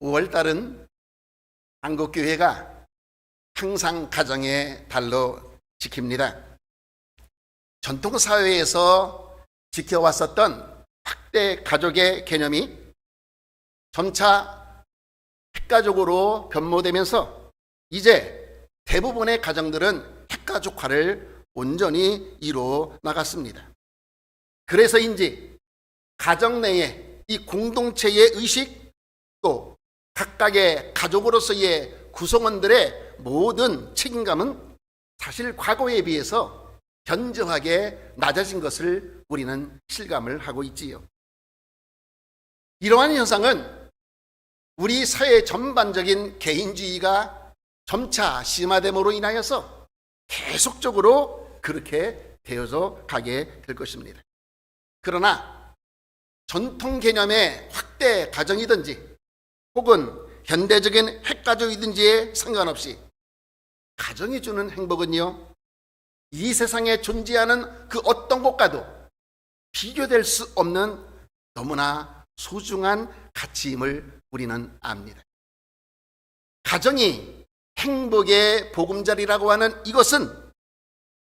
5월달은 한국교회가 항상 가정의 달로 지킵니다. 전통사회에서 지켜왔었던 확대 가족의 개념이 점차 핵가족으로 변모되면서 이제 대부분의 가정들은 핵가족화를 온전히 이루어 나갔습니다. 그래서인지 가정 내에 이 공동체의 의식, 또 각각의 가족으로서의 구성원들의 모든 책임감은 사실 과거에 비해서 현저하게 낮아진 것을 우리는 실감을 하고 있지요. 이러한 현상은 우리 사회 전반적인 개인주의가 점차 심화됨으로 인하여서 계속적으로 그렇게 되어서 가게 될 것입니다. 그러나 전통 개념의 확대 가정이든지 혹은 현대적인 핵가족이든지에 상관없이 가정이 주는 행복은요, 이 세상에 존재하는 그 어떤 것과도 비교될 수 없는 너무나 소중한 가치임을 우리는 압니다. 가정이 행복의 보금자리라고 하는 이것은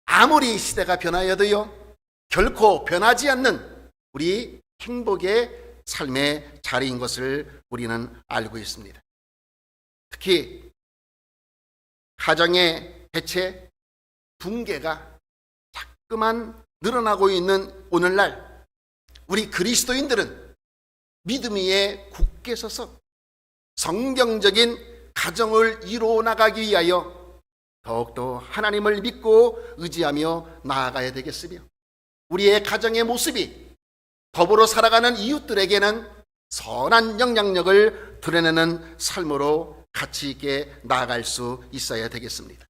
아무리 시대가 변하여도요, 결코 변하지 않는 우리 행복의 삶의 자리인 것을 우리는 알고 있습니다. 특히 가정의 해체, 붕괴가 자꾸만 늘어나고 있는 오늘날 우리 그리스도인들은 믿음 위에 굳게 서서 성경적인 가정을 이루어 나가기 위하여 더욱더 하나님을 믿고 의지하며 나아가야 되겠으며, 우리의 가정의 모습이 더불어 살아가는 이웃들에게는 선한 영향력을 드러내는 삶으로 가치 있게 나아갈 수 있어야 되겠습니다.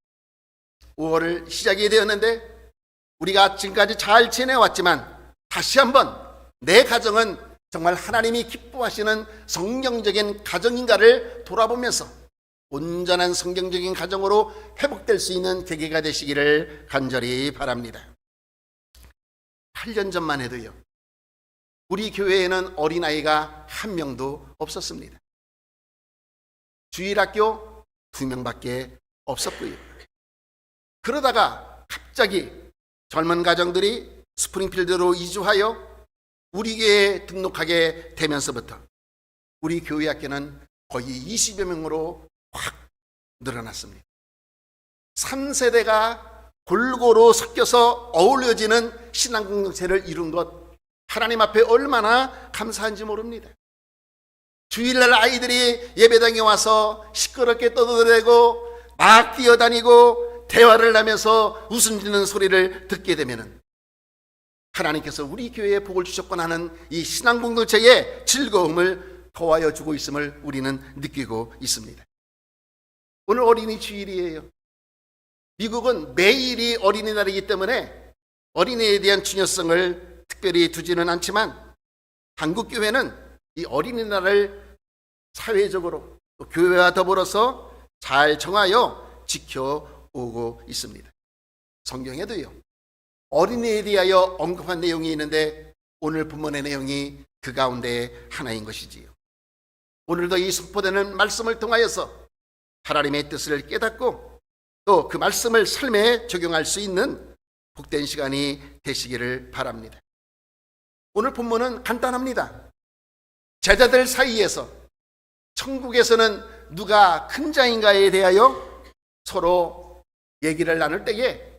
5월을 시작이 되었는데 우리가 지금까지 잘 지내왔지만 다시 한번 내 가정은 정말 하나님이 기뻐하시는 성경적인 가정인가를 돌아보면서 온전한 성경적인 가정으로 회복될 수 있는 계기가 되시기를 간절히 바랍니다. 8년 전만 해도요, 우리 교회에는 어린아이가 한 명도 없었습니다. 주일학교 2명밖에 없었고요. 그러다가 갑자기 젊은 가정들이 스프링필드로 이주하여 우리 교회에 등록하게 되면서부터 우리 교회 학교는 거의 20여 명으로 확 늘어났습니다. 3세대가 골고루 섞여서 어울려지는 신앙 공동체를 이룬 것, 하나님 앞에 얼마나 감사한지 모릅니다. 주일날 아이들이 예배당에 와서 시끄럽게 떠들어대고 막 뛰어다니고 대화를 하면서 웃음 짓는 소리를 듣게 되면 하나님께서 우리 교회에 복을 주셨구나 하는 이 신앙 공동체의 즐거움을 더하여 주고 있음을 우리는 느끼고 있습니다. 오늘 어린이 주일이에요. 미국은 매일이 어린이날이기 때문에 어린이에 대한 중요성을 특별히 두지는 않지만 한국 교회는 이 어린이날을 사회적으로 또 교회와 더불어서 잘 정하여 지켜오고 있습니다. 성경에도요, 어린이에 대하여 언급한 내용이 있는데 오늘 본문의 내용이 그 가운데 하나인 것이지요. 오늘도 이 선포되는 말씀을 통하여서 하나님의 뜻을 깨닫고 또 그 말씀을 삶에 적용할 수 있는 복된 시간이 되시기를 바랍니다. 오늘 본문은 간단합니다. 제자들 사이에서 천국에서는 누가 큰 자인가에 대하여 서로 얘기를 나눌 때에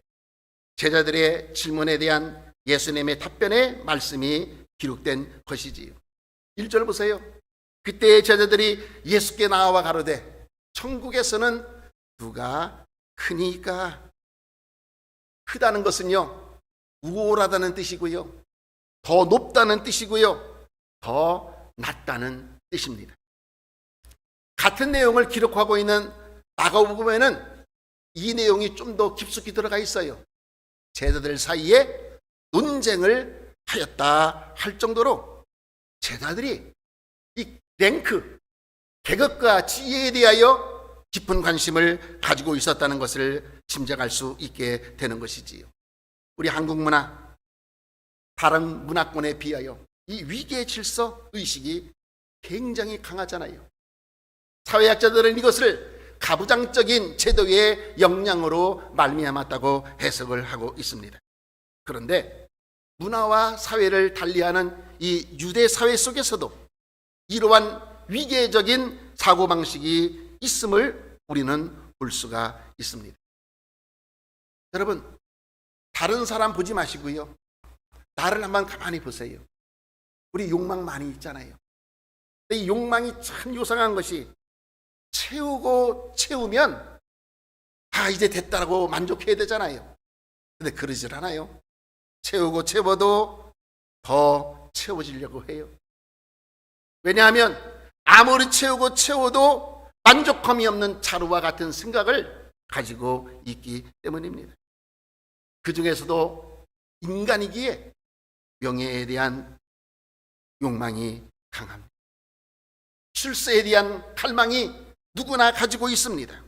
제자들의 질문에 대한 예수님의 답변의 말씀이 기록된 것이지요. 1절 보세요. 그때 제자들이 예수께 나와 가로되 천국에서는 누가 크니까? 크다는 것은요, 우월하다는 뜻이고요, 더 높다는 뜻이고요, 더 낮다는 뜻입니다. 같은 내용을 기록하고 있는 마가복음에는 이 내용이 좀 더 깊숙이 들어가 있어요. 제자들 사이에 논쟁을 하였다 할 정도로 제자들이 이 랭크, 계급과 지위에 대하여 깊은 관심을 가지고 있었다는 것을 짐작할 수 있게 되는 것이지요. 우리 한국 문화, 다른 문화권에 비하여 이 위계 질서 의식이 굉장히 강하잖아요. 사회학자들은 이것을 가부장적인 제도의 역량으로 말미암았다고 해석을 하고 있습니다. 그런데 문화와 사회를 달리하는 이 유대 사회 속에서도 이러한 위계적인 사고방식이 있음을 우리는 볼 수가 있습니다. 여러분, 다른 사람 보지 마시고요, 나를 한번 가만히 보세요. 우리 욕망 많이 있잖아요. 이 욕망이 참 요상한 것이, 채우고 채우면 이제 됐다라고 만족해야 되잖아요. 근데 그러질 않아요. 채우고 채워도 더 채워지려고 해요. 왜냐하면 아무리 채우고 채워도 만족함이 없는 자루와 같은 생각을 가지고 있기 때문입니다. 그 중에서도 인간이기에 명예에 대한 욕망이 강합니다. 출세에 대한 갈망이 누구나 가지고 있습니다.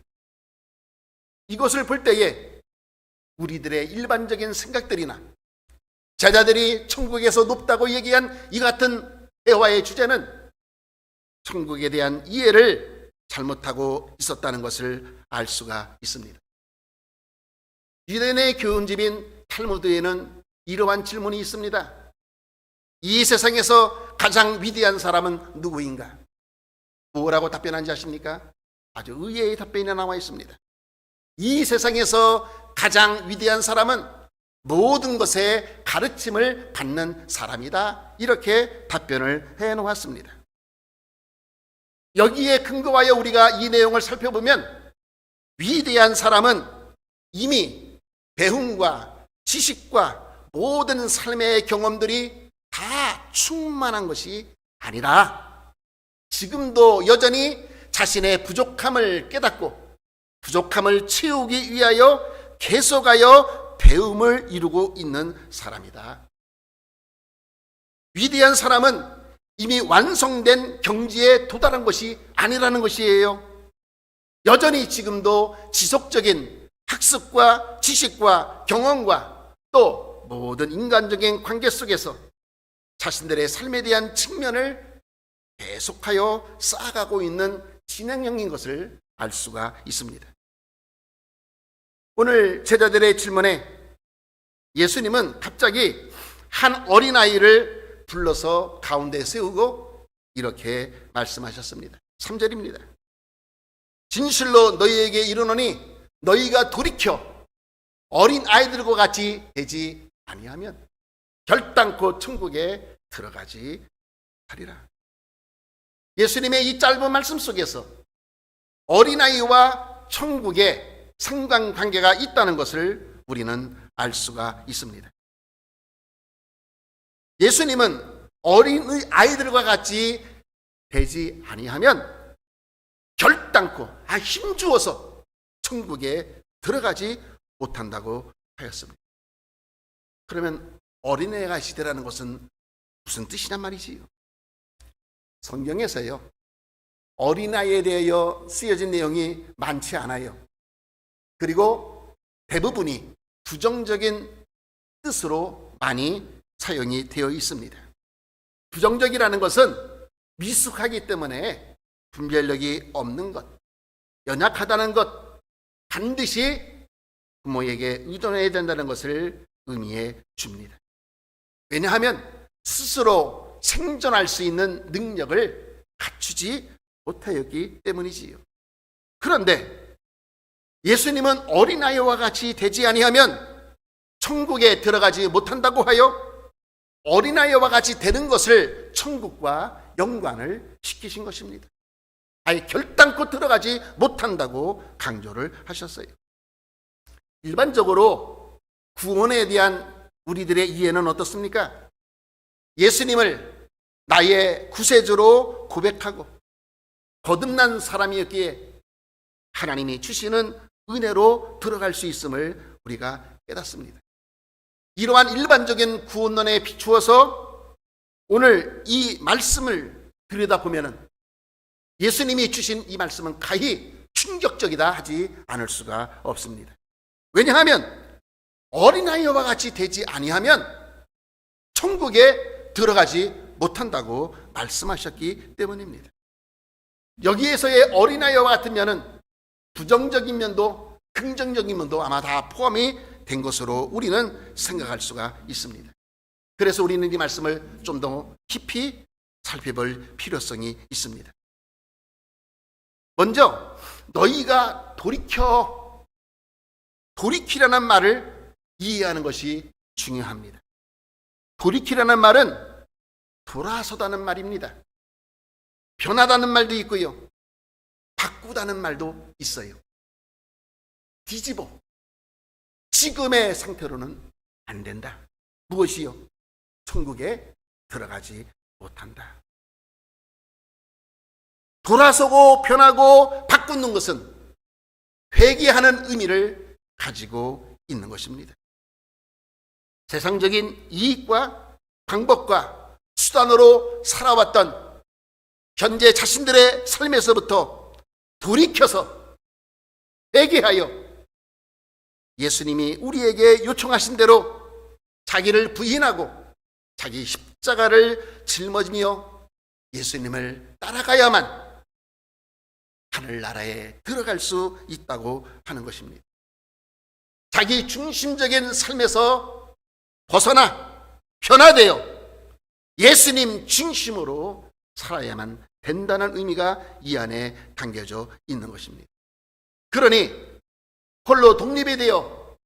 이것을 볼 때에 우리들의 일반적인 생각들이나 제자들이 천국에서 높다고 얘기한 이 같은 대화의 주제는 천국에 대한 이해를 잘못하고 있었다는 것을 알 수가 있습니다. 유대인의 교훈집인 탈무드에는 이러한 질문이 있습니다. 이 세상에서 가장 위대한 사람은 누구인가? 뭐라고 답변한지 아십니까? 아주 의외의 답변이 나와 있습니다. 이 세상에서 가장 위대한 사람은 모든 것에 가르침을 받는 사람이다. 이렇게 답변을 해놓았습니다. 여기에 근거하여 우리가 이 내용을 살펴보면 위대한 사람은 이미 배움과 지식과 모든 삶의 경험들이 다 충만한 것이 아니라 지금도 여전히 자신의 부족함을 깨닫고 부족함을 채우기 위하여 계속하여 배움을 이루고 있는 사람이다. 위대한 사람은 이미 완성된 경지에 도달한 것이 아니라는 것이에요. 여전히 지금도 지속적인 학습과 지식과 경험과 또 모든 인간적인 관계 속에서 자신들의 삶에 대한 측면을 계속하여 쌓아가고 있는 진행형인 것을 알 수가 있습니다. 오늘 제자들의 질문에 예수님은 갑자기 한 어린아이를 불러서 가운데 세우고 이렇게 말씀하셨습니다. 3절입니다. 진실로 너희에게 이르노니 너희가 돌이켜 어린아이들과 같이 되지 아니하면 결단코 천국에 들어가지 하리라. 예수님의 이 짧은 말씀 속에서 어린아이와 천국에 상관관계가 있다는 것을 우리는 알 수가 있습니다. 예수님은 어린의 아이들과 같이 되지 아니하면 결단코 힘주어서 천국에 들어가지 못한다고 하였습니다. 그러면 어린애가 시대라는 것은 무슨 뜻이란 말이지요? 성경에서요, 어린아이에 대하여 쓰여진 내용이 많지 않아요. 그리고 대부분이 부정적인 뜻으로 많이 사용이 되어 있습니다. 부정적이라는 것은 미숙하기 때문에 분별력이 없는 것, 연약하다는 것, 반드시 부모에게 의존해야 된다는 것을 의미해 줍니다. 왜냐하면 스스로 생존할 수 있는 능력을 갖추지 못하였기 때문이지요. 그런데 예수님은 어린아이와 같이 되지 아니하면 천국에 들어가지 못한다고 하여 어린아이와 같이 되는 것을 천국과 연관을 시키신 것입니다. 아예 결단코 들어가지 못한다고 강조를 하셨어요. 일반적으로 구원에 대한 우리들의 이해는 어떻습니까? 예수님을 나의 구세주로 고백하고 거듭난 사람이었기에 하나님이 주시는 은혜로 들어갈 수 있음을 우리가 깨닫습니다. 이러한 일반적인 구원론에 비추어서 오늘 이 말씀을 들여다보면 예수님이 주신 이 말씀은 가히 충격적이다 하지 않을 수가 없습니다. 왜냐하면 어린아이와 같이 되지 아니하면 천국에 들어가지 못한다고 말씀하셨기 때문입니다. 여기에서의 어린아이와 같은 면은 부정적인 면도 긍정적인 면도 아마 다 포함이 된 것으로 우리는 생각할 수가 있습니다. 그래서 우리는 이 말씀을 좀 더 깊이 살펴볼 필요성이 있습니다. 먼저 너희가 돌이키라는 말을 이해하는 것이 중요합니다. 돌이키라는 말은 돌아서다는 말입니다. 변하다는 말도 있고요, 바꾸다는 말도 있어요. 뒤집어, 지금의 상태로는 안 된다. 무엇이요? 천국에 들어가지 못한다. 돌아서고 변하고 바꾸는 것은 회개하는 의미를 가지고 있는 것입니다. 세상적인 이익과 방법과 수단으로 살아왔던 현재 자신들의 삶에서부터 돌이켜서 회개하여 예수님이 우리에게 요청하신 대로 자기를 부인하고 자기 십자가를 짊어지며 예수님을 따라가야만 하늘나라에 들어갈 수 있다고 하는 것입니다. 자기 중심적인 삶에서 벗어나 변화되어 예수님 중심으로 살아야만 된다는 의미가 이 안에 담겨져 있는 것입니다. 그러니 홀로 독립이 되어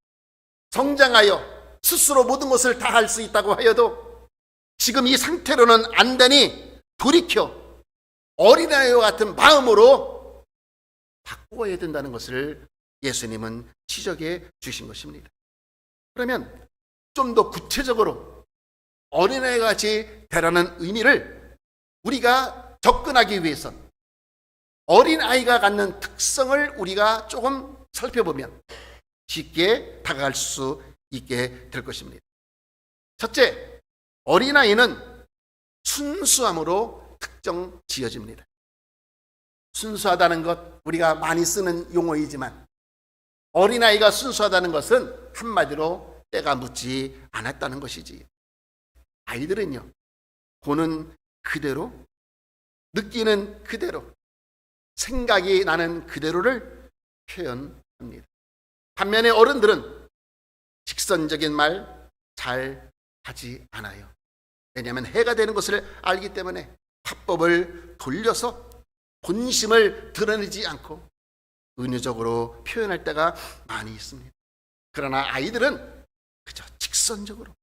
성장하여 스스로 모든 것을 다 할 수 있다고 하여도 지금 이 상태로는 안 되니 돌이켜 어린아이와 같은 마음으로 바꾸어야 된다는 것을 예수님은 지적해 주신 것입니다. 그러면 좀 더 구체적으로 어린아이 같이 되라는 의미를 우리가 접근하기 위해서 어린아이가 갖는 특성을 우리가 조금 살펴보면 쉽게 다가갈 수 있게 될 것입니다. 첫째, 어린아이는 순수함으로 특정 지어집니다. 순수하다는 것, 우리가 많이 쓰는 용어이지만 어린아이가 순수하다는 것은 한마디로 때가 묻지 않았다는 것이지. 아이들은요, 보는 그대로, 느끼는 그대로, 생각이 나는 그대로를 표현합니다. 반면에 어른들은 직선적인 말 잘 하지 않아요. 왜냐하면 해가 되는 것을 알기 때문에 화법을 돌려서 본심을 드러내지 않고 은유적으로 표현할 때가 많이 있습니다. 그러나 아이들은 그저 직선적으로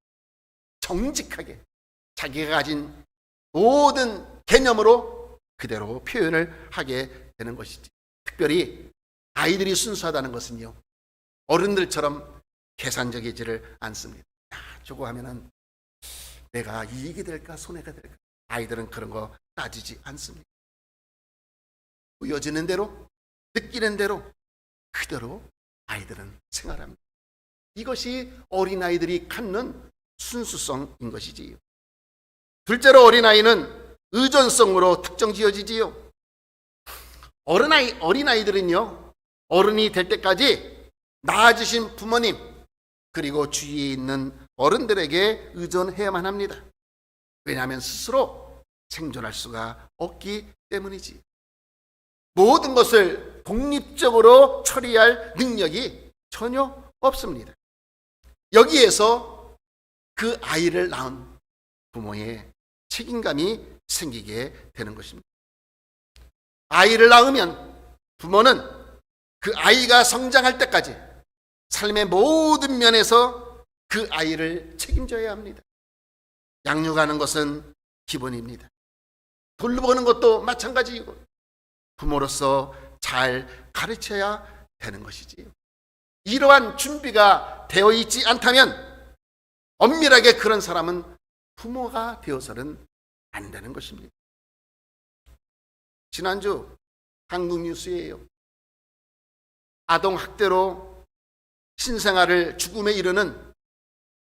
정직하게 자기가 가진 모든 개념으로 그대로 표현을 하게 되는 것이지. 특별히 아이들이 순수하다는 것은요, 어른들처럼 계산적이지를 않습니다. 저거 하면은 내가 이익이 될까 손해가 될까. 아이들은 그런 거 따지지 않습니다. 보여지는 대로, 느끼는 대로 그대로 아이들은 생활합니다. 이것이 어린아이들이 갖는 순수성인 것이지요. 둘째로 어린아이는 의존성으로 특정 지어지지요. 어린아이들은요, 어른이 될 때까지 낳아주신 부모님 그리고 주위에 있는 어른들에게 의존해야만 합니다. 왜냐하면 스스로 생존할 수가 없기 때문이지. 모든 것을 독립적으로 처리할 능력이 전혀 없습니다. 여기에서 그 아이를 낳은 부모의 책임감이 생기게 되는 것입니다. 아이를 낳으면 부모는 그 아이가 성장할 때까지 삶의 모든 면에서 그 아이를 책임져야 합니다. 양육하는 것은 기본입니다. 돌보는 것도 마찬가지이고 부모로서 잘 가르쳐야 되는 것이지요. 이러한 준비가 되어 있지 않다면 엄밀하게 그런 사람은 부모가 되어서는 안 되는 것입니다. 지난주 한국 뉴스예요. 아동학대로 신생아를 죽음에 이르는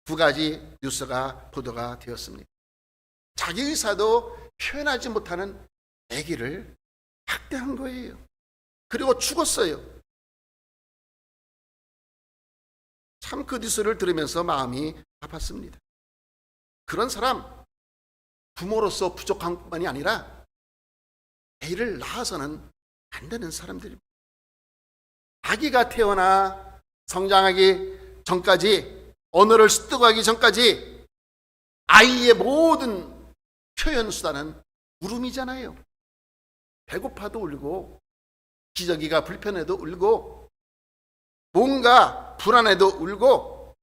2가지 뉴스가 보도가 되었습니다. 자기 의사도 표현하지 못하는 아기를 학대한 거예요. 그리고 죽었어요. 참 그 뉴스를 들으면서 마음이 아팠습니다. 그런 사람 부모로서 부족한 뿐만이 아니라 아이를 낳아서는 안 되는 사람들입니다. 아기가 태어나 성장하기 전까지, 언어를 습득하기 전까지 아이의 모든 표현 수단은 울음이잖아요. 배고파도 울고, 기저귀가 불편해도 울고, 뭔가 불안해도 울고,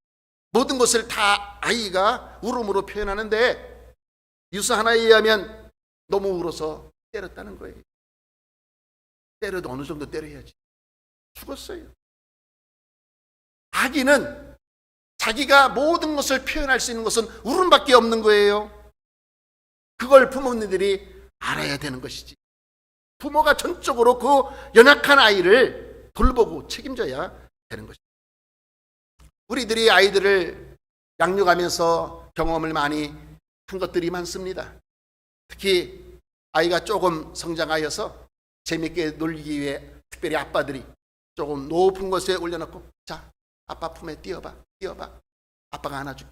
모든 것을 다 아이가 울음으로 표현하는데, 뉴스 하나에 의하면 너무 울어서 때렸다는 거예요. 때려도 어느 정도 때려야지. 죽었어요. 아기는 자기가 모든 것을 표현할 수 있는 것은 울음밖에 없는 거예요. 그걸 부모님들이 알아야 되는 것이지. 부모가 전적으로 그 연약한 아이를 돌보고 책임져야 되는 것입니다. 우리들이 아이들을 양육하면서 경험을 많이 한 것들이 많습니다. 특히 아이가 조금 성장하여서 재밌게 놀기 위해 특별히 아빠들이 조금 높은 곳에 올려놓고, 자, 아빠 품에 뛰어봐. 아빠가 안아줄게.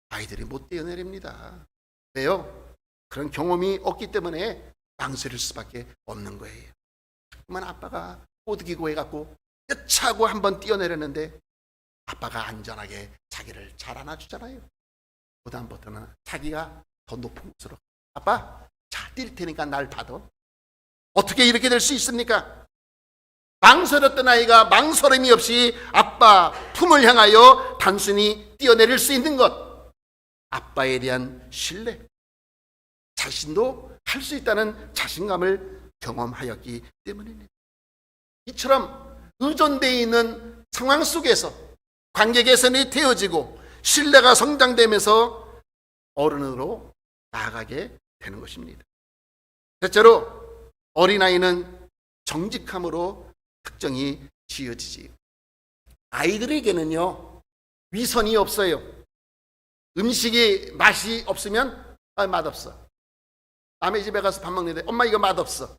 아이들이 못 뛰어내립니다. 왜요? 그런 경험이 없기 때문에 망설일 수밖에 없는 거예요. 그만 아빠가 꼬드기고 해갖고 여차고 한번 뛰어내렸는데 아빠가 안전하게 자기를 잘 안아주잖아요. 그다음부터는 자기가 더 높은 곳으로, 아빠, 자, 뛸 테니까 날 받아. 어떻게 이렇게 될 수 있습니까? 망설였던 아이가 망설임이 없이 아빠 품을 향하여 단순히 뛰어내릴 수 있는 것, 아빠에 대한 신뢰, 자신도 할 수 있다는 자신감을 경험하였기 때문입니다. 이처럼 의존되어 있는 상황 속에서 관계 개선이 되어지고 신뢰가 성장되면서 어른으로 나아가게 되는 것입니다. 대체로 어린아이는 정직함으로 특정이 지어지지. 아이들에게는요, 위선이 없어요. 음식이 맛이 없으면 맛없어. 남의 집에 가서 밥 먹는데 엄마 이거 맛없어.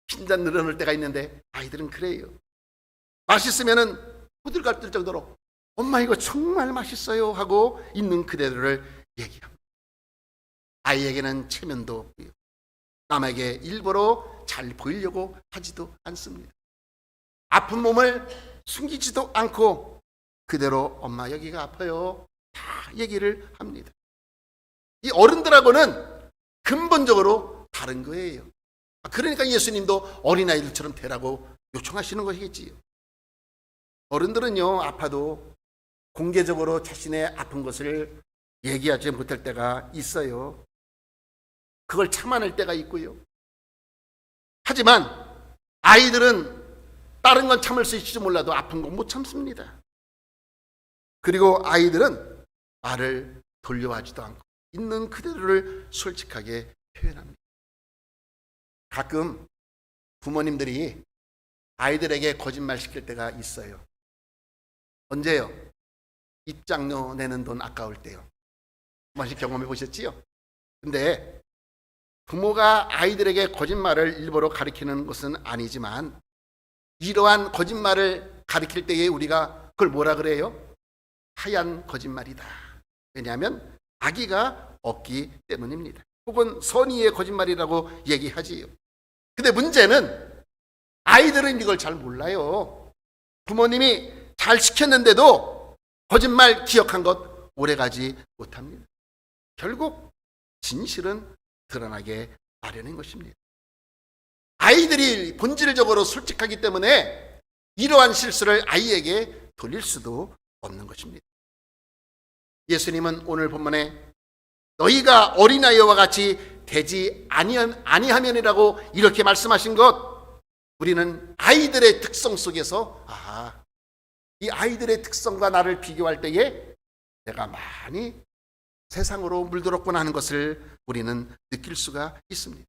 핀잔 늘어놓을 때가 있는데 아이들은 그래요. 맛있으면은 호들갑들 정도로 엄마 이거 정말 맛있어요 하고 있는 그대로를 얘기합니다. 아이에게는 체면도 없고요, 남에게 일부러 잘 보이려고 하지도 않습니다. 아픈 몸을 숨기지도 않고 그대로 엄마 여기가 아파요 다 얘기를 합니다. 이 어른들하고는 근본적으로 다른 거예요. 그러니까 예수님도 어린아이들처럼 되라고 요청하시는 것이겠지요. 어른들은요, 아파도 공개적으로 자신의 아픈 것을 얘기하지 못할 때가 있어요. 그걸 참아낼 때가 있고요. 하지만 아이들은 다른 건 참을 수 있을지 몰라도 아픈 건 못 참습니다. 그리고 아이들은 말을 돌려하지도 않고 있는 그대로를 솔직하게 표현합니다. 가끔 부모님들이 아이들에게 거짓말 시킬 때가 있어요. 언제요? 입장료 내는 돈 아까울 때요. 한 번씩 경험해 보셨지요? 근데 부모가 아이들에게 거짓말을 일부러 가르치는 것은 아니지만 이러한 거짓말을 가르칠 때에 우리가 그걸 뭐라 그래요? 하얀 거짓말이다. 왜냐하면 악의가 없기 때문입니다. 혹은 선의의 거짓말이라고 얘기하지요. 근데 문제는 아이들은 이걸 잘 몰라요. 부모님이 잘 시켰는데도 거짓말 기억한 것 오래가지 못합니다. 결국 진실은 드러나게 마련인 것입니다. 아이들이 본질적으로 솔직하기 때문에 이러한 실수를 아이에게 돌릴 수도 없는 것입니다. 예수님은 오늘 본문에 너희가 어린아이와 같이 되지 아니하면이라고 이렇게 말씀하신 것, 우리는 아이들의 특성 속에서 이 아이들의 특성과 나를 비교할 때에 내가 많이 세상으로 물들었구나 하는 것을 우리는 느낄 수가 있습니다.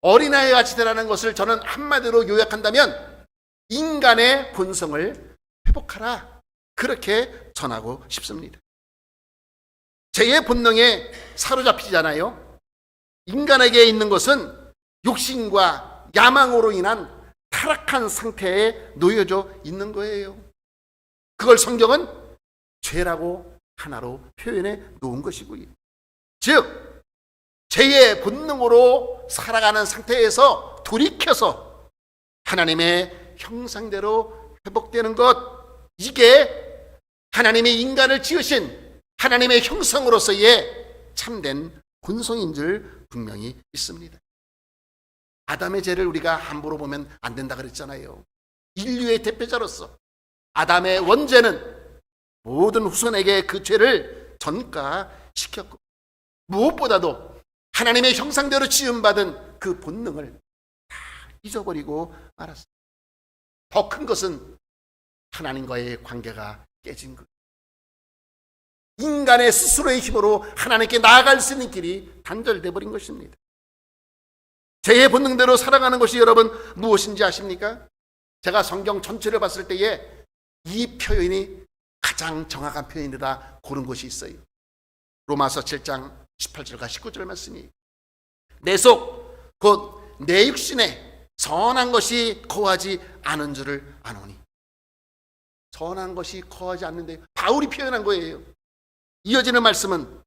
어린아이 같이 되라는 것을 저는 한마디로 요약한다면 인간의 본성을 회복하라, 그렇게 전하고 싶습니다. 죄의 본능에 사로잡히잖아요. 인간에게 있는 것은 욕심과 야망으로 인한 타락한 상태에 놓여져 있는 거예요. 그걸 성경은 죄라고 하나로 표현해 놓은 것이고요. 즉 죄의 본능으로 살아가는 상태에서 돌이켜서 하나님의 형상대로 회복되는 것, 이게 하나님이 인간을 지으신 하나님의 형상으로서의 참된 본성인 줄 분명히 있습니다. 아담의 죄를 우리가 함부로 보면 안 된다 그랬잖아요. 인류의 대표자로서 아담의 원죄는 모든 후손에게 그 죄를 전가시켰고, 무엇보다도 하나님의 형상대로 지음받은 그 본능을 다 잊어버리고 말았습니다. 더 큰 것은 하나님과의 관계가 깨진 것. 인간의 스스로의 힘으로 하나님께 나아갈 수 있는 길이 단절돼 버린 것입니다. 죄의 본능대로 살아가는 것이 여러분 무엇인지 아십니까? 제가 성경 전체를 봤을 때에 이 표현이 가장 정확한 표현이라 고른 것이 있어요. 로마서 7장 18절과 19절 말씀이, 내 속 곧 내 육신에 선한 것이 거하지 않은 줄을 아노니. 선한 것이 거하지 않는데 바울이 표현한 거예요. 이어지는 말씀은,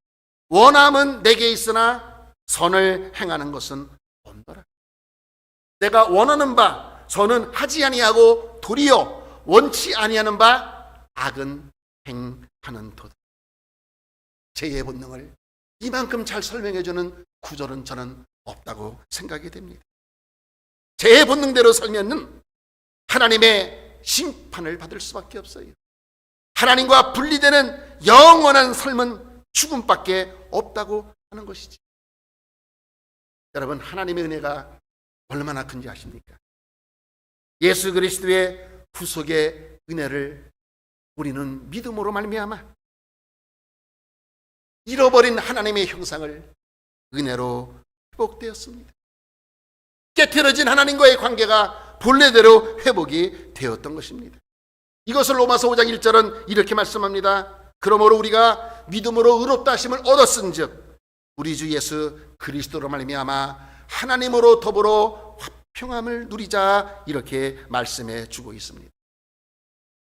원함은 내게 있으나 선을 행하는 것은 없노라. 내가 원하는 바 선은 하지 아니하고 도리어 원치 아니하는 바 악은 행하는 도다. 죄의 본능을 이만큼 잘 설명해주는 구절은 저는 없다고 생각이 됩니다. 죄의 본능대로 살면은 하나님의 심판을 받을 수밖에 없어요. 하나님과 분리되는 영원한 삶은 죽음밖에 없다고 하는 것이지. 여러분, 하나님의 은혜가 얼마나 큰지 아십니까? 예수 그리스도의 구속의 은혜를 우리는 믿음으로 말미암아 잃어버린 하나님의 형상을 은혜로 회복되었습니다. 깨트려진 하나님과의 관계가 본래대로 회복이 되었던 것입니다. 이것을 로마서 5장 1절은 이렇게 말씀합니다. 그러므로 우리가 믿음으로 의롭다 하심을 얻었은즉 우리 주 예수 그리스도로 말미암아 하나님으로 더불어 화평함을 누리자, 이렇게 말씀해 주고 있습니다.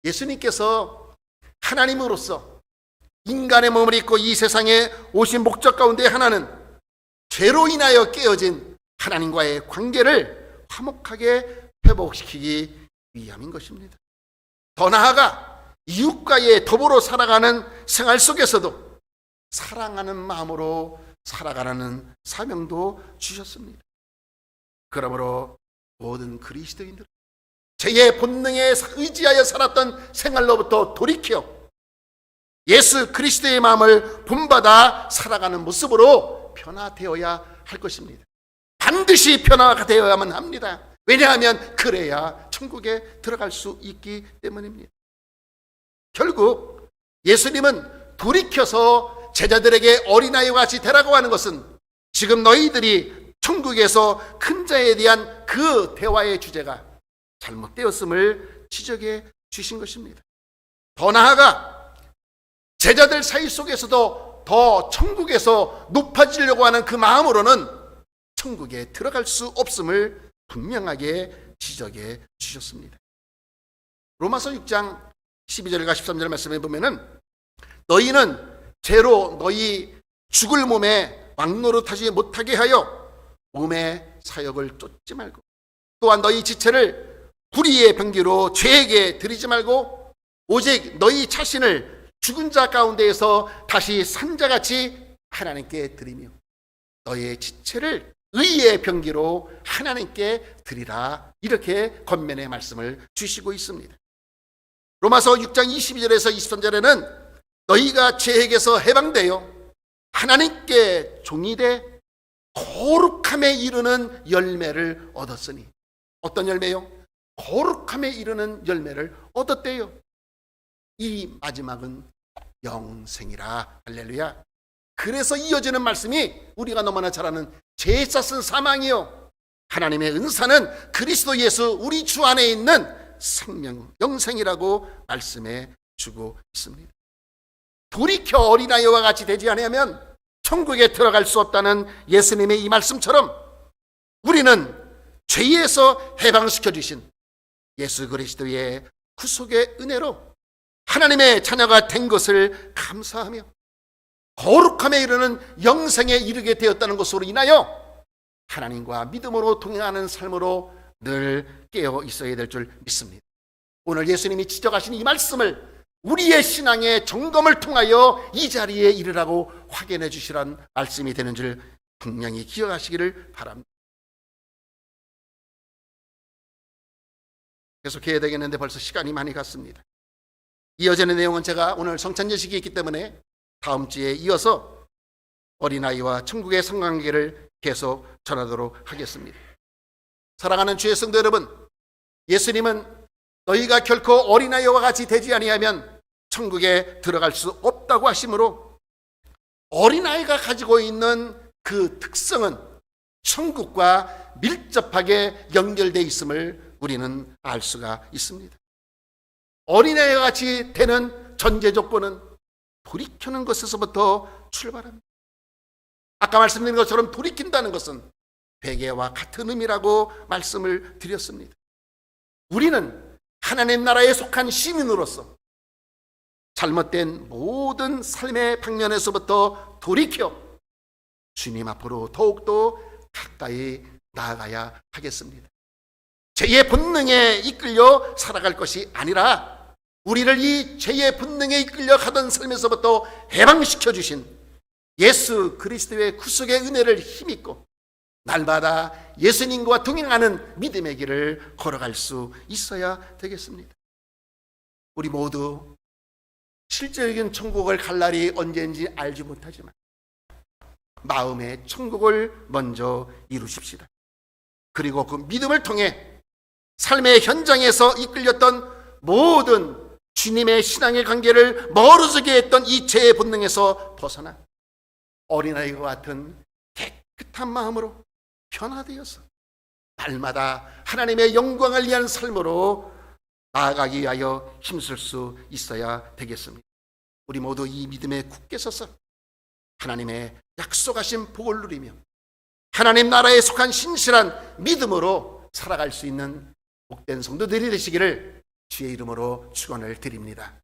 예수님께서 하나님으로서 인간의 몸을 입고 이 세상에 오신 목적 가운데 하나는 죄로 인하여 깨어진 하나님과의 관계를 화목하게 회복시키기 위함인 것입니다. 더 나아가 이웃과의 더불어 살아가는 생활 속에서도 사랑하는 마음으로 살아가라는 사명도 주셨습니다. 그러므로 모든 그리스도인들은 죄의 본능에 의지하여 살았던 생활로부터 돌이켜 예수 그리스도의 마음을 본받아 살아가는 모습으로 변화되어야 할 것입니다. 반드시 변화가 되어야만 합니다. 왜냐하면 그래야 천국에 들어갈 수 있기 때문입니다. 결국 예수님은 돌이켜서 제자들에게 어린아이와 같이 되라고 하는 것은 지금 너희들이 천국에서 큰 자에 대한 그 대화의 주제가 잘못되었음을 지적해 주신 것입니다. 더 나아가 제자들 사이 속에서도 더 천국에서 높아지려고 하는 그 마음으로는 천국에 들어갈 수 없음을 분명하게 지적해 주셨습니다. 로마서 6장 12절과 13절 말씀에 보면은, 너희는 죄로 너희 죽을 몸에 왕노릇하지 못하게 하여 몸의 사역을 쫓지 말고, 또한 너희 지체를 불의의 병기로 죄에게 드리지 말고 오직 너희 자신을 죽은 자 가운데에서 다시 산 자같이 하나님께 드리며 너희의 지체를 의의 병기로 하나님께 드리라, 이렇게 권면의 말씀을 주시고 있습니다. 로마서 6장 22절에서 23절에는 너희가 죄에게서 해방되어 하나님께 종이 돼 거룩함에 이르는 열매를 얻었으니. 어떤 열매요? 거룩함에 이르는 열매를 얻었대요. 이 마지막은 영생이라. 할렐루야. 그래서 이어지는 말씀이 우리가 너무나 잘 아는 제사쓴 사망이요, 하나님의 은사는 그리스도 예수 우리 주 안에 있는 생명, 영생이라고 말씀해 주고 있습니다. 돌이켜 어린아이와 같이 되지 않으면 천국에 들어갈 수 없다는 예수님의 이 말씀처럼 우리는 죄에서 해방시켜 주신 예수 그리스도의 구속의 은혜로 하나님의 자녀가 된 것을 감사하며 거룩함에 이르는 영생에 이르게 되었다는 것으로 인하여 하나님과 믿음으로 동행하는 삶으로 늘 깨어 있어야 될 줄 믿습니다. 오늘 예수님이 지적하신 이 말씀을 우리의 신앙의 점검을 통하여 이 자리에 이르라고 확인해 주시란 말씀이 되는 줄 분명히 기억하시기를 바랍니다. 계속해야 되겠는데 벌써 시간이 많이 갔습니다. 이어지는 내용은 제가 오늘 성찬예식이 있기 때문에 다음 주에 이어서 어린아이와 천국의 상관관계를 계속 전하도록 하겠습니다. 사랑하는 주의 성도 여러분, 예수님은 너희가 결코 어린아이와 같이 되지 아니하면 천국에 들어갈 수 없다고 하시므로 어린아이가 가지고 있는 그 특성은 천국과 밀접하게 연결되어 있음을 우리는 알 수가 있습니다. 어린아이와 같이 되는 전제 조건은 돌이키는 것에서부터 출발합니다. 아까 말씀드린 것처럼 돌이킨다는 것은 회개와 같은 의미라고 말씀을 드렸습니다. 우리는 하나님 나라에 속한 시민으로서 잘못된 모든 삶의 방면에서부터 돌이켜 주님 앞으로 더욱더 가까이 나아가야 하겠습니다. 죄의 본능에 이끌려 살아갈 것이 아니라 우리를 이 죄의 본능에 이끌려 가던 삶에서부터 해방시켜 주신 예수 그리스도의 구속의 은혜를 힘입고 날마다 예수님과 동행하는 믿음의 길을 걸어갈 수 있어야 되겠습니다. 우리 모두 실제적인 천국을 갈 날이 언제인지 알지 못하지만 마음의 천국을 먼저 이루십시다. 그리고 그 믿음을 통해 삶의 현장에서 이끌렸던 모든 주님의 신앙의 관계를 멀어지게 했던 이 죄의 본능에서 벗어나 어린아이와 같은 깨끗한 마음으로 변화되어서 날마다 하나님의 영광을 위한 삶으로 나아가기 위하여 힘쓸 수 있어야 되겠습니다. 우리 모두 이 믿음에 굳게 서서 하나님의 약속하신 복을 누리며 하나님 나라에 속한 신실한 믿음으로 살아갈 수 있는 복된 성도들이 되시기를 주의 이름으로 축원을 드립니다.